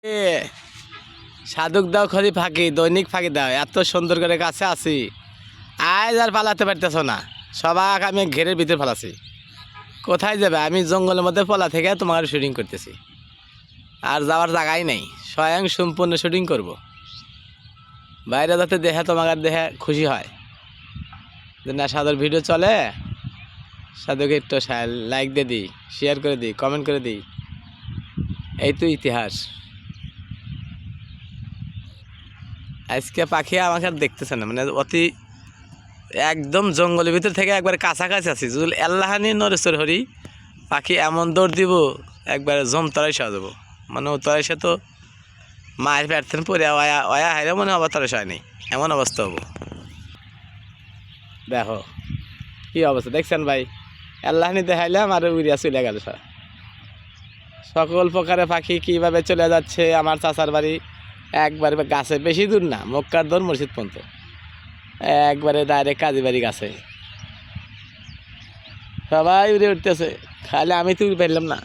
এ সাধুক দাও খরি ফাঁকি দৈনিক ফাঁকি দাও এত সুন্দর করে কাছে আছি আজ আর পালাতে পারতেছ না সবাক আমি ঘেরের ভিতরে ফালাছি কোথায় যাবে আমি জঙ্গলের মধ্যে পলা থেকে তোমার শুটিং করতেছি আর যাওয়ার জায়গাই নেই স্বয়ং সম্পূর্ণ শুটিং করব বাইরে যাতে দেখে তোমাকে দেখে খুশি হয় যে না সাধুর ভিডিও চলে সাধুকে একটু লাইক দিয়ে দিই শেয়ার করে দিই কমেন্ট করে দিই এই তো ইতিহাস আজকে পাখি আমাকে আর দেখতেছে না মানে অতি একদম জঙ্গলের ভিতর থেকে একবার কাছাকাছি আছি যদি আল্লাহানি নরেশ্বর হরি পাখি এমন দৌড় দিব একবারে জমতরাই সহ দেবো মানে ও তরাই সে তো মায়ের প্যারতেন পরে অয়া অয়া হাইরে মনে আবার তরাই সয় নেই এমন অবস্থা হবো দেখো কী অবস্থা দেখছেন ভাই আল্লাহানি দেখাইলাম আর উড়িয়া চলে গেল সকল প্রকারের পাখি কীভাবে চলে যাচ্ছে আমার চাচার বাড়ি একবারে গাছে বেশি দূর না মক্কার দৌড় মসজিদ পর্যন্ত একবারে ডাইরেক্ট কাজী বাড়ি গাছে সবাই উড়ে উঠতেছে খালি আমি তো উড়ে পারলাম না।